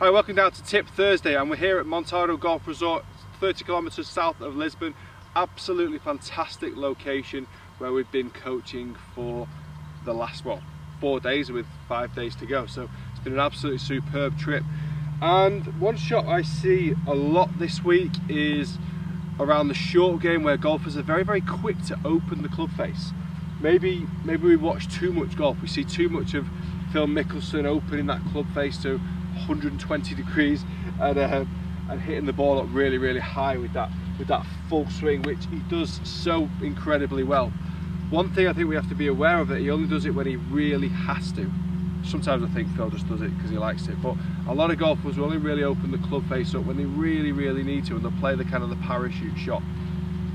Hi, welcome down to Tip Thursday, and we're here at Montado Golf Resort, 30 kilometers south of Lisbon. Absolutely fantastic location where we've been coaching for the last, 4 days with 5 days to go. So it's been an absolutely superb trip. And one shot I see a lot this week is around the short game, where golfers are very, very quick to open the club face. Maybe we watch too much golf. We see too much of Phil Mickelson opening that club face to 120 degrees and hitting the ball up really, really high with that full swing, which he does so incredibly well. One thing I think we have to be aware of, that he only does it when he really has to. Sometimes I think Phil just does it because he likes it, but a lot of golfers will only really open the club face up when they really, really need to, and they'll play the kind of the parachute shot.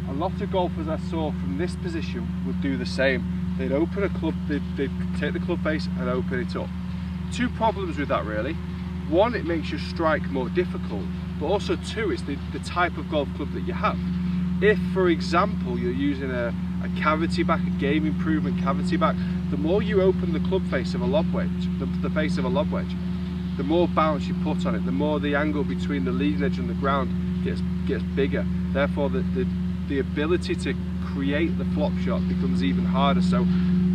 A lot of golfers I saw from this position would do the same. They'd open a club, they'd take the club face and open it up. Two problems with that really. One, it makes your strike more difficult, but also two, it's the type of golf club that you have. If, for example, you're using a cavity back, a game improvement cavity back, the more you open the club face of a lob wedge, the face of a lob wedge, the more bounce you put on it, the more the angle between the leading edge and the ground gets bigger. Therefore, the ability to create the flop shot becomes even harder. So,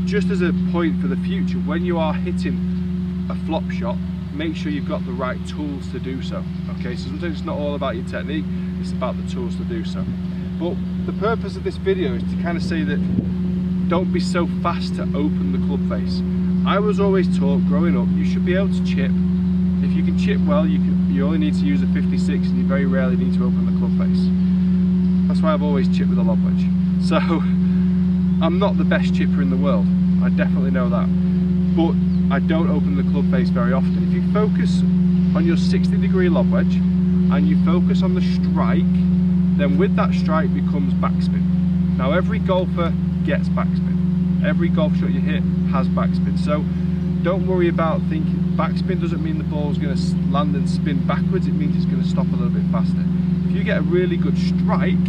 just as a point for the future, when you are hitting a flop shot, make sure you've got the right tools to do so. Okay, so sometimes it's not all about your technique, it's about the tools to do so. But the purpose of this video is to kind of say that don't be so fast to open the club face. I was always taught growing up, you should be able to chip. If you can chip well, you only need to use a 56 and you very rarely need to open the club face. That's why I've always chipped with a lob wedge. So I'm not the best chipper in the world, I definitely know that. But I don't open the club face very often. If you focus on your 60-degree lob wedge and you focus on the strike, then with that strike becomes backspin. Now every golfer gets backspin. Every golf shot you hit has backspin. So don't worry about thinking backspin doesn't mean the ball's going to land and spin backwards, it means it's going to stop a little bit faster. If you get a really good strike,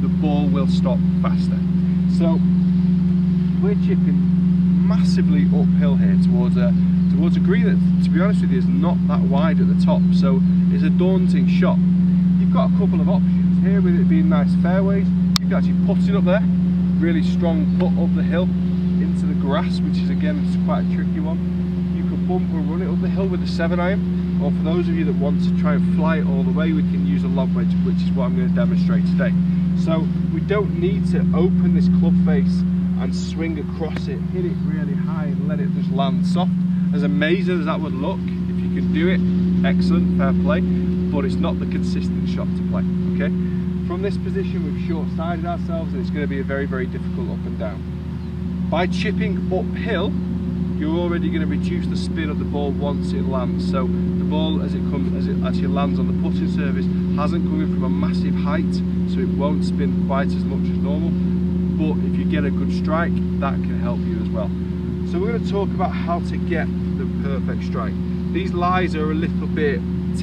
the ball will stop faster. So we're chipping massively uphill here towards a green that, to be honest with you, is not that wide at the top, so it's a daunting shot. You've got a couple of options here, with it being nice fairways. You can actually put it up there, really strong putt up the hill into the grass, which is again quite a tricky one. You could bump or run it up the hill with a 7-iron, or for those of you that want to try and fly it all the way, we can use a lob wedge, which is what I'm going to demonstrate today. So we don't need to open this club face and swing across it, hit it really high and let it just land soft. As amazing as that would look, if you can do it, excellent, fair play, but it's not the consistent shot to play, okay? From this position we've short-sided ourselves and it's going to be a very, very difficult up and down. By chipping uphill, you're already going to reduce the spin of the ball once it lands. So the ball, as it actually lands on the putting surface, hasn't come in from a massive height, so it won't spin quite as much as normal. But if you get a good strike, that can help you as well. So we're going to talk about how to get the perfect strike. These lies are a little bit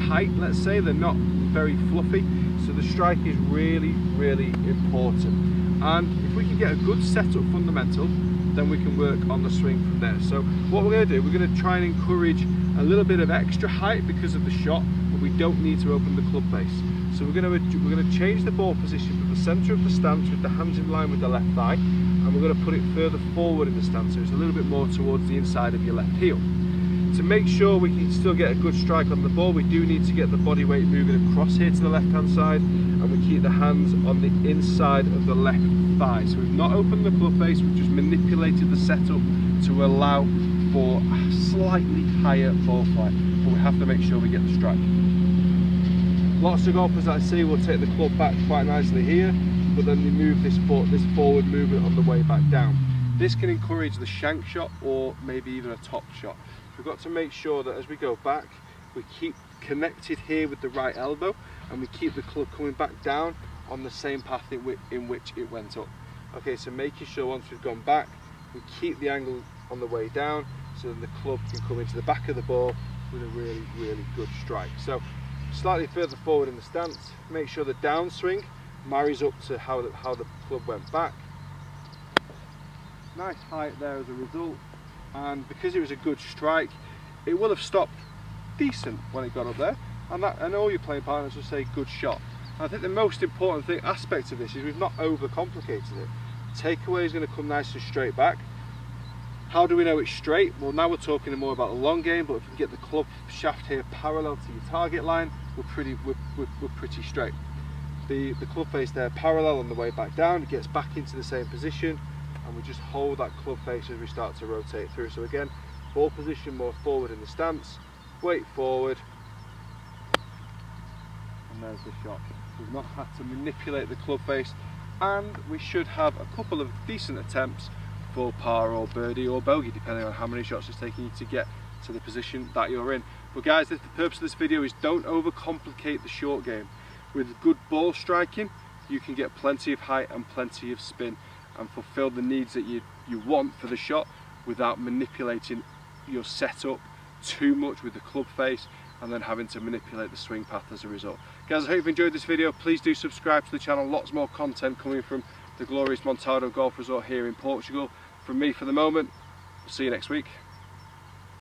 tight, let's say, they're not very fluffy, so the strike is really, really important. And if we can get a good setup fundamental, then we can work on the swing from there. So what we're going to do, we're going to try and encourage a little bit of extra height because of the shot, but we don't need to open the club face. So we're going to change the ball position from the centre of the stance with the hands in line with the left thigh, and we're going to put it further forward in the stance, so it's a little bit more towards the inside of your left heel. To make sure we can still get a good strike on the ball, we do need to get the body weight moving across here to the left hand side, and we keep the hands on the inside of the left thigh. So we've not opened the club face, we've just manipulated the setup to allow for a slightly higher ball flight, but we have to make sure we get the strike. Lots of golfers I see will take the club back quite nicely here, but then they move this forward movement on the way back down. This can encourage the shank shot or maybe even a top shot. We've got to make sure that as we go back, we keep connected here with the right elbow, and we keep the club coming back down on the same path in which it went up. Okay, so making sure once we've gone back, we keep the angle on the way down, so then the club can come into the back of the ball with a really, really good strike. So slightly further forward in the stance, make sure the downswing marries up to how the club went back. Nice height there as a result, and because it was a good strike, it will have stopped decent when it got up there, and all your playing partners will say good shot. And I think the most important aspect of this is we've not overcomplicated it. Takeaway is going to come nice and straight back. How do we know it's straight? Well, now we're talking more about the long game, but if we get the club shaft here parallel to your target line, we're pretty straight. The club face there parallel on the way back down, it gets back into the same position, and we just hold that club face as we start to rotate through. So again, ball position more forward in the stance, weight forward, and there's the shot. We've not had to manipulate the club face, and we should have a couple of decent attempts for par or birdie or bogey, depending on how many shots it's taking you to get to the position that you're in. But guys, the purpose of this video is don't overcomplicate the short game. With good ball striking, you can get plenty of height and plenty of spin and fulfill the needs that you want for the shot without manipulating your setup too much with the club face and then having to manipulate the swing path as a result. Guys, I hope you've enjoyed this video. Please do subscribe to the channel. Lots more content coming from the glorious Montado Golf Resort here in Portugal. From me for the moment, see you next week.